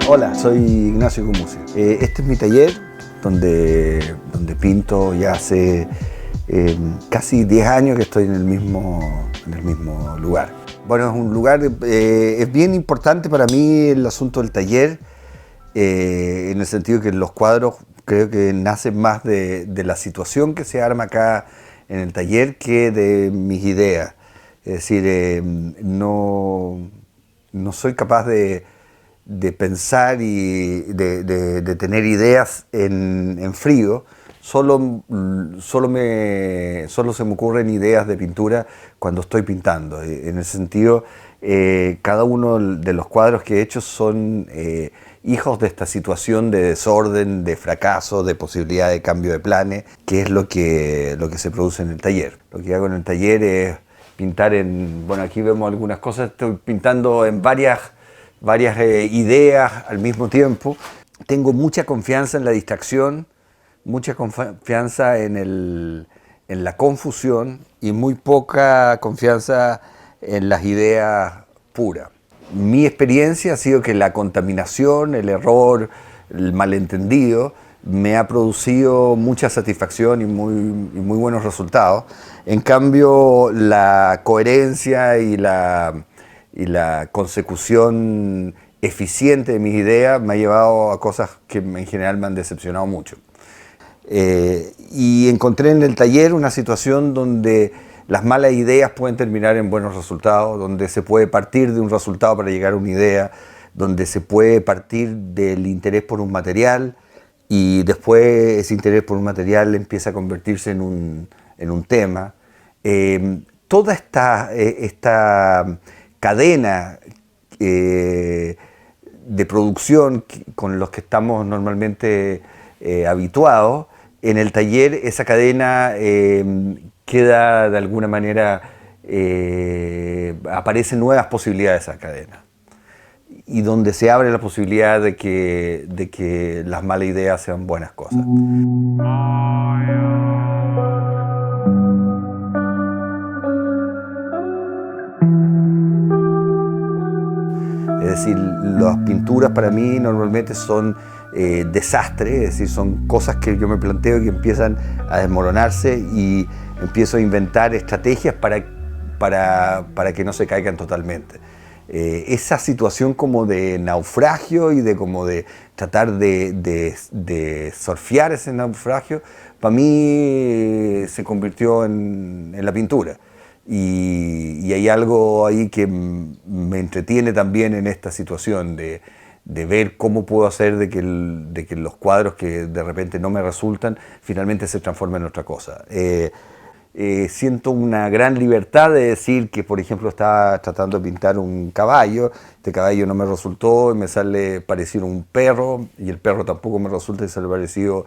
Hola, soy Ignacio Gumucio. Este es mi taller donde pinto ya hace casi 10 años que estoy en el mismo lugar. Bueno, es un lugar, es bien importante para mí el asunto del taller, en el sentido que los cuadros creo que nacen más de la situación que se arma acá en el taller que de mis ideas. Es decir, no soy capaz de pensar y de tener ideas en frío. Solo se me ocurren ideas de pintura cuando estoy pintando. En ese sentido, cada uno de los cuadros que he hecho son hijos de esta situación de desorden, de fracaso, de posibilidad de cambio de planes, que es lo que se produce en el taller. Lo que hago en el taller es pintar bueno, aquí vemos algunas cosas, estoy pintando en varias ideas al mismo tiempo. Tengo mucha confianza en la distracción, mucha confianza en la confusión y muy poca confianza en las ideas puras. Mi experiencia ha sido que la contaminación, el error, el malentendido me ha producido mucha satisfacción y muy buenos resultados. En cambio, la coherencia y la consecución eficiente de mis ideas me ha llevado a cosas que en general me han decepcionado mucho. Y encontré en el taller una situación donde las malas ideas pueden terminar en buenos resultados, donde se puede partir de un resultado para llegar a una idea, donde se puede partir del interés por un material y después ese interés por un material empieza a convertirse en un tema. Toda esta cadena de producción con los que estamos normalmente habituados, en el taller esa cadena queda de alguna manera, aparecen nuevas posibilidades de esa cadena. Y donde se abre la posibilidad de que las malas ideas sean buenas cosas. Es decir, las pinturas para mí normalmente son desastres, es decir, son cosas que yo me planteo y que empiezan a desmoronarse y empiezo a inventar estrategias para que no se caigan totalmente. Esa situación como de naufragio y como de tratar de surfear ese naufragio, para mí se convirtió en la pintura. Y hay algo ahí que me entretiene también en esta situación de ver cómo puedo hacer de que los cuadros que de repente no me resultan finalmente se transformen en otra cosa. Siento una gran libertad de decir que, por ejemplo, estaba tratando de pintar un caballo, este caballo no me resultó y me sale parecido a un perro, y el perro tampoco me resulta y sale parecido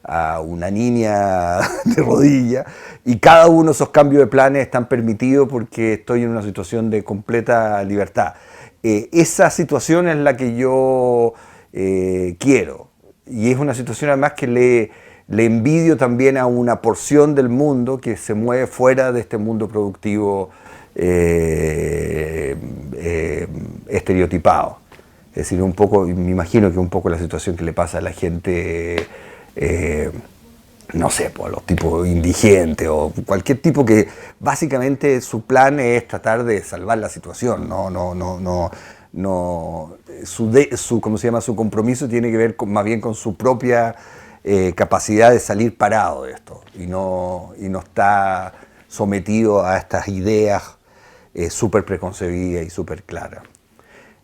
a una niña de rodilla, y cada uno de esos cambios de planes están permitidos porque estoy en una situación de completa libertad. Esa situación es la que yo quiero, y es una situación además que le envidio también a una porción del mundo que se mueve fuera de este mundo productivo estereotipado. Es decir, un poco, me imagino que un poco la situación que le pasa a la gente, no sé, pues, a los tipos indigentes o cualquier tipo que básicamente su plan es tratar de salvar la situación, ¿cómo se llama? Su compromiso tiene que ver más bien con su propia capacidad de salir parado de esto y no está sometido a estas ideas súper preconcebidas y súper claras.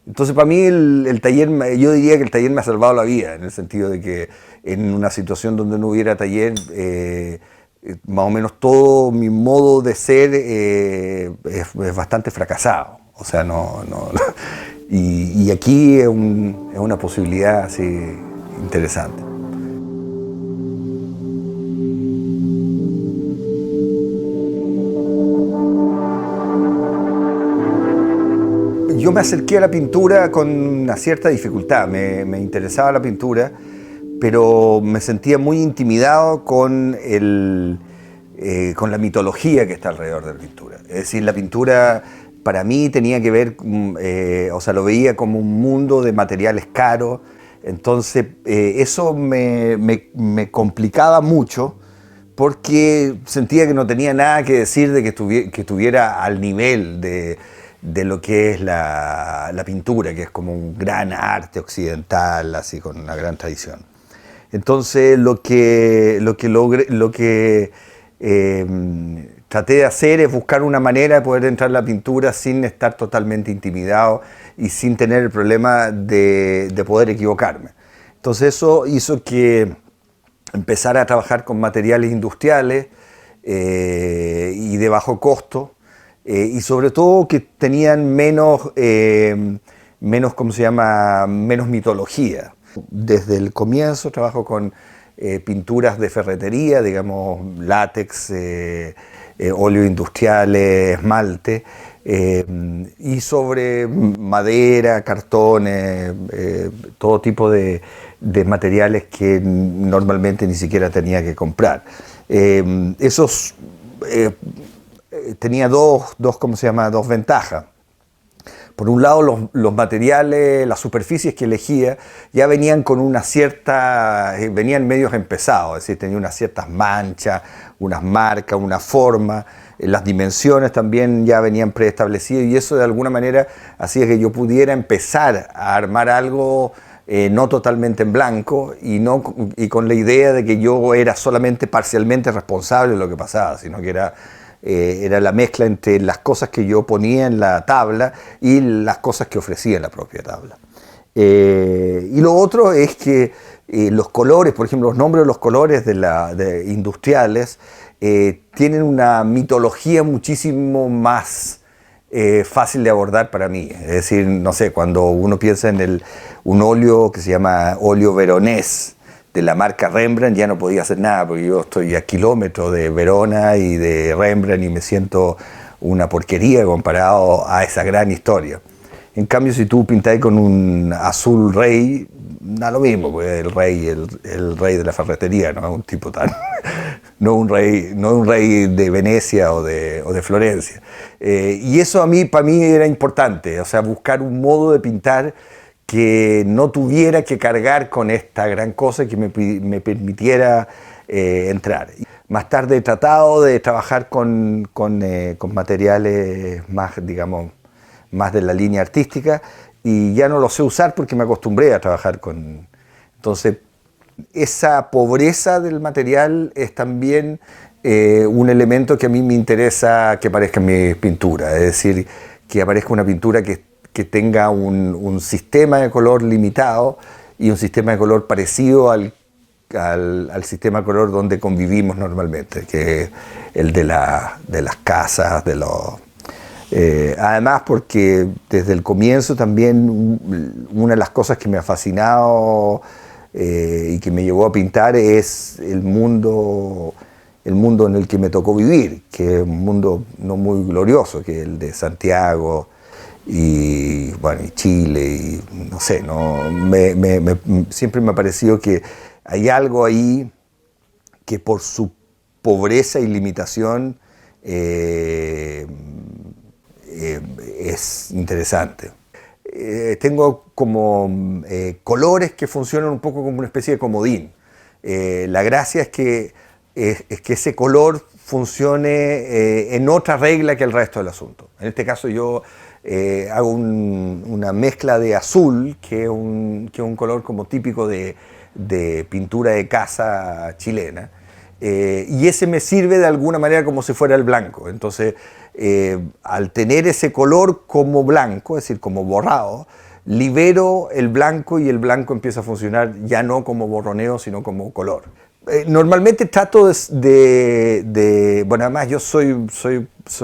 Entonces, para mí el taller, yo diría que el taller me ha salvado la vida, en el sentido de que en una situación donde no hubiera taller, más o menos todo mi modo de ser es bastante fracasado. O sea, y aquí es una posibilidad así interesante. Yo me acerqué a la pintura con una cierta dificultad, me interesaba la pintura, pero me sentía muy intimidado con la mitología que está alrededor de la pintura. Es decir, la pintura para mí tenía que ver, o sea, lo veía como un mundo de materiales caros, entonces eso me complicaba mucho porque sentía que no tenía nada que decir de que estuviera al nivel de lo que es la pintura, que es como un gran arte occidental, así con una gran tradición. Entonces traté de hacer es buscar una manera de poder entrar en la pintura sin estar totalmente intimidado y sin tener el problema de poder equivocarme. Entonces eso hizo que empezara a trabajar con materiales industriales y de bajo costo, y sobre todo que tenían ¿cómo se llama? Menos mitología. Desde el comienzo trabajo con pinturas de ferretería, digamos látex, óleo industrial, esmalte, y sobre madera, cartones, todo tipo de materiales que normalmente ni siquiera tenía que comprar. Esos tenía ¿cómo se llama? Dos ventajas. Por un lado, los materiales, las superficies que elegía ya venían con una cierta, venían medios empezados, es decir, tenía unas ciertas manchas, unas marcas, una forma, las dimensiones también ya venían preestablecidas y eso de alguna manera hacía que yo pudiera empezar a armar algo no totalmente en blanco y con la idea de que yo era solamente parcialmente responsable de lo que pasaba, sino que era la mezcla entre las cosas que yo ponía en la tabla y las cosas que ofrecía en la propia tabla. Y lo otro es que los colores, por ejemplo, los nombres de los colores de industriales tienen una mitología muchísimo más fácil de abordar para mí. Es decir, no sé, cuando uno piensa en un óleo que se llama óleo veronés, de la marca Rembrandt, ya no podía hacer nada porque yo estoy a kilómetros de Verona y de Rembrandt y me siento una porquería comparado a esa gran historia. En cambio, si tú pintáis con un azul rey, da lo mismo, pues el rey de la ferretería, no es un tipo tan... no un rey de Venecia o de Florencia. Y eso para mí era importante, o sea, buscar un modo de pintar que no tuviera que cargar con esta gran cosa que me permitiera entrar. Más tarde he tratado de trabajar con materiales más, digamos, más de la línea artística y ya no lo sé usar porque me acostumbré a trabajar con... Entonces, esa pobreza del material es también un elemento que a mí me interesa que aparezca en mi pintura, es decir, que aparezca una pintura que tenga un sistema de color limitado y un sistema de color parecido al sistema de color donde convivimos normalmente, que es el de las casas, además porque desde el comienzo también una de las cosas que me ha fascinado y que me llevó a pintar es el mundo en el que me tocó vivir, que es un mundo no muy glorioso, que es el de Santiago, y bueno, y Chile, y no sé, siempre me ha parecido que hay algo ahí que por su pobreza y limitación es interesante. Tengo como colores que funcionan un poco como una especie de comodín. La gracia es que ese color funcione en otra regla que el resto del asunto. En este caso yo hago una mezcla de azul, que es un color como típico de pintura de casa chilena, y ese me sirve de alguna manera como si fuera el blanco. Entonces, al tener ese color como blanco, es decir, como borrado, libero el blanco y el blanco empieza a funcionar ya no como borroneo, sino como color. Normalmente trato bueno, además yo soy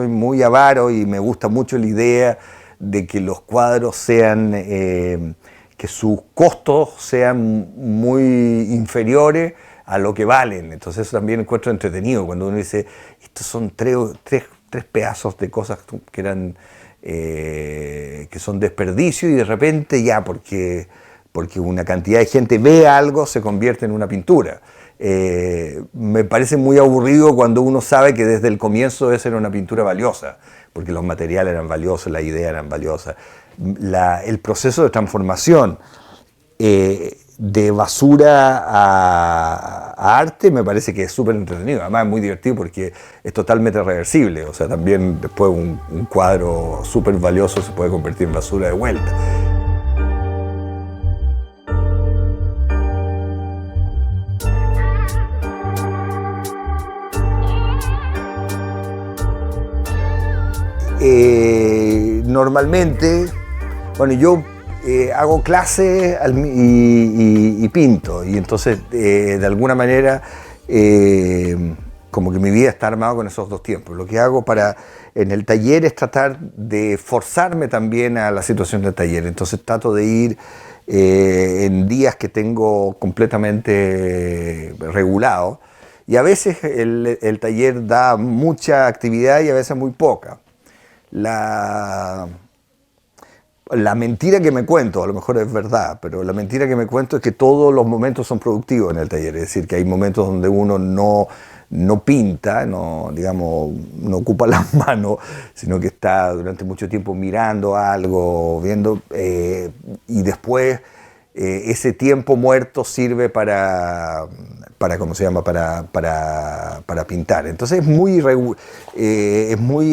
muy avaro y me gusta mucho la idea de que los cuadros sean, que sus costos sean muy inferiores a lo que valen. Entonces eso también encuentro entretenido cuando uno dice, estos son tres pedazos de cosas que eran que son desperdicio y de repente ya, porque una cantidad de gente ve algo, se convierte en una pintura. Me parece muy aburrido cuando uno sabe que desde el comienzo esa era una pintura valiosa, porque los materiales eran valiosos, las ideas eran valiosas. El proceso de transformación de basura a arte me parece que es súper entretenido. Además es muy divertido porque es totalmente reversible. O sea, también después un cuadro súper valioso se puede convertir en basura de vuelta. Normalmente, bueno, yo hago clases y pinto, y entonces de alguna manera como que mi vida está armada con esos dos tiempos. Lo que hago en el taller es tratar de forzarme también a la situación del taller, entonces trato de ir en días que tengo completamente regulado, y a veces el taller da mucha actividad y a veces muy poca. La mentira que me cuento, a lo mejor es verdad, pero la mentira que me cuento es que todos los momentos son productivos en el taller. Es decir, que hay momentos donde uno no pinta, digamos, no ocupa las manos, sino que está durante mucho tiempo mirando algo, viendo, y después ese tiempo muerto sirve para ¿cómo se llama? Para pintar. Entonces es muy,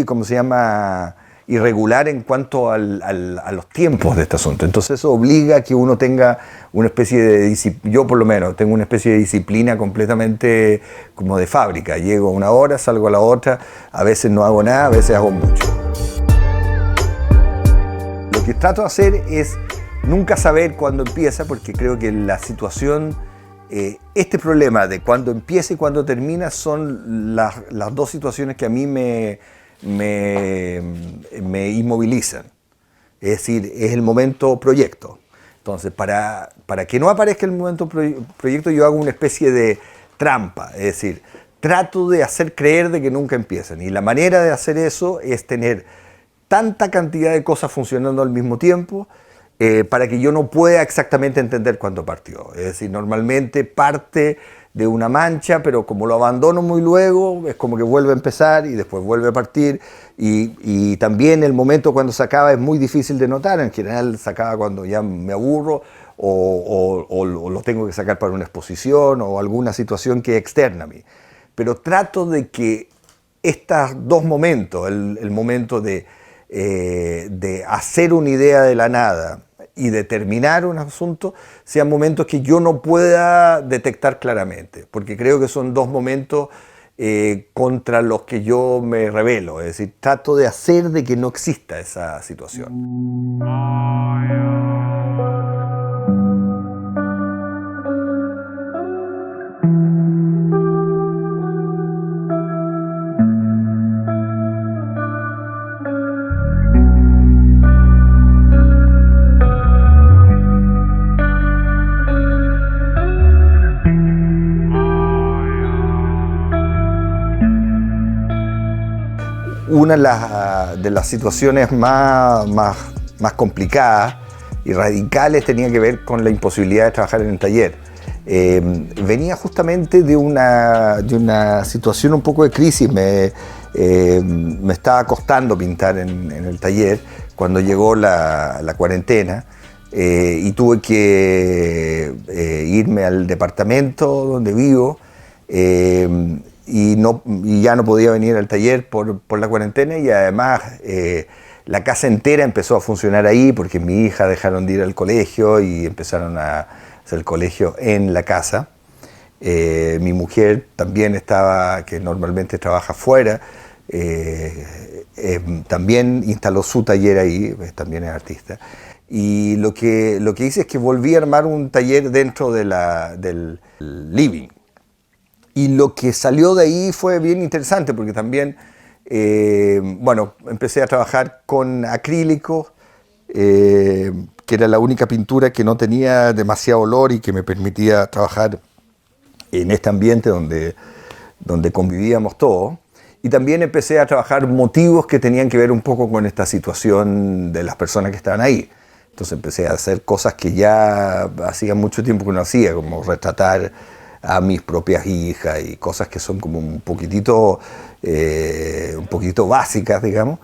¿cómo se llama?, irregular en cuanto a los tiempos de este asunto. Entonces eso obliga a que uno tenga una especie de disciplina. Yo por lo menos tengo una especie de disciplina completamente como de fábrica. Llego a una hora, salgo a la otra, a veces no hago nada, a veces hago mucho. Lo que trato de hacer es nunca saber cuándo empieza, porque creo que la situación, este problema de cuándo empieza y cuándo termina son las dos situaciones que a mí me inmovilizan. Es decir, es el momento proyecto. Entonces, para que no aparezca el momento proyecto, yo hago una especie de trampa. Es decir, trato de hacer creer de que nunca empiezan. Y la manera de hacer eso es tener tanta cantidad de cosas funcionando al mismo tiempo para que yo no pueda exactamente entender cuándo partió. Es decir, normalmente parte de una mancha, pero como lo abandono muy luego, es como que vuelve a empezar y después vuelve a partir, y también el momento cuando se acaba es muy difícil de notar. En general se acaba cuando ya me aburro o lo tengo que sacar para una exposición o alguna situación que es externa a mí. Pero trato de que estos dos momentos, el momento de hacer una idea de la nada y determinar un asunto, sean momentos que yo no pueda detectar claramente, porque creo que son dos momentos contra los que yo me rebelo. Es decir, trato de hacer de que no exista esa situación. Una de las situaciones más complicadas y radicales tenía que ver con la imposibilidad de trabajar en el taller. Venía justamente de una situación un poco de crisis. Me estaba costando pintar en el taller cuando llegó la cuarentena, y tuve que irme al departamento donde vivo, y ya no podía venir al taller por la cuarentena, y además la casa entera empezó a funcionar ahí porque mi hija dejaron de ir al colegio y empezaron a hacer el colegio en la casa. Mi mujer también que normalmente trabaja fuera, también instaló su taller ahí, también es artista. Y lo que hice es que volví a armar un taller dentro del living. Y lo que salió de ahí fue bien interesante, porque también, bueno, empecé a trabajar con acrílicos, que era la única pintura que no tenía demasiado olor y que me permitía trabajar en este ambiente donde convivíamos todos. Y también empecé a trabajar motivos que tenían que ver un poco con esta situación de las personas que estaban ahí. Entonces empecé a hacer cosas que ya hacía mucho tiempo que no hacía, como retratar a mis propias hijas y cosas que son como un poquitito básicas, digamos,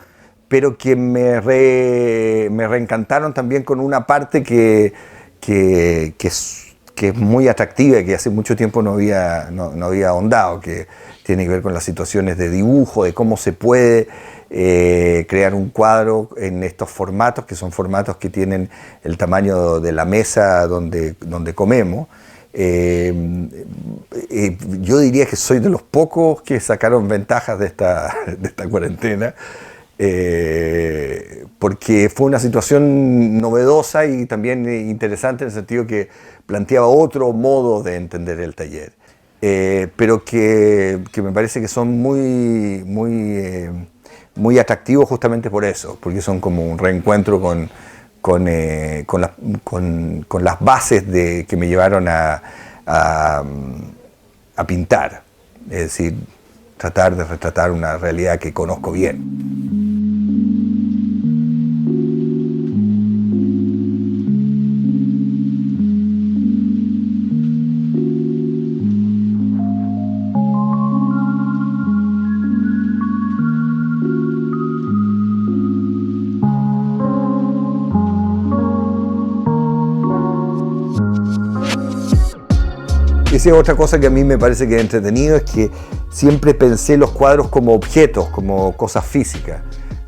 pero que me reencantaron también con una parte que es muy atractiva y que hace mucho tiempo no había ahondado, que tiene que ver con las situaciones de dibujo, de cómo se puede crear un cuadro en estos formatos, que son formatos que tienen el tamaño de la mesa donde comemos. Yo diría que soy de los pocos que sacaron ventajas de esta cuarentena, porque fue una situación novedosa y también interesante en el sentido que planteaba otro modo de entender el taller, pero que me parece que son muy atractivos justamente por eso, porque son como un reencuentro con las bases que me llevaron a pintar, es decir, tratar de retratar una realidad que conozco bien. Esa es otra cosa que a mí me parece que es entretenido, es que siempre pensé los cuadros como objetos, como cosas físicas,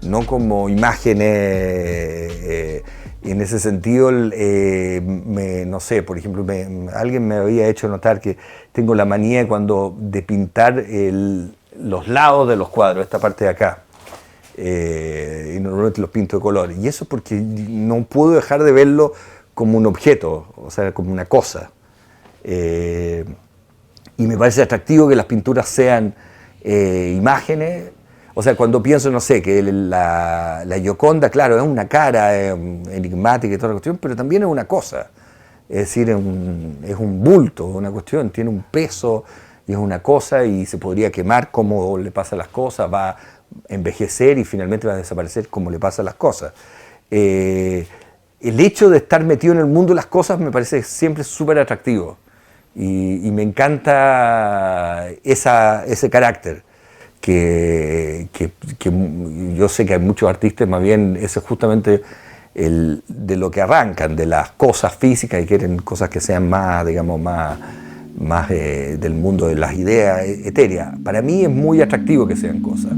no como imágenes. Y en ese sentido, no sé, por ejemplo, alguien me había hecho notar que tengo la manía de pintar los lados de los cuadros, esta parte de acá. Y normalmente los pinto de color. Y eso porque no puedo dejar de verlo como un objeto, o sea, como una cosa. Y me parece atractivo que las pinturas sean imágenes. O sea, cuando pienso, no sé, que la Gioconda, claro, es una cara enigmática y toda la cuestión, pero también es una cosa. Es decir, es un bulto, una cuestión, tiene un peso y es una cosa y se podría quemar como le pasa a las cosas, va a envejecer y finalmente va a desaparecer como le pasa a las cosas. El hecho de estar metido en el mundo de las cosas me parece siempre súper atractivo. Y me encanta ese carácter que yo sé que hay muchos artistas, más bien ese es justamente de lo que arrancan, de las cosas físicas y quieren cosas que sean más, digamos, más del mundo de las ideas etéreas. Para mí es muy atractivo que sean cosas.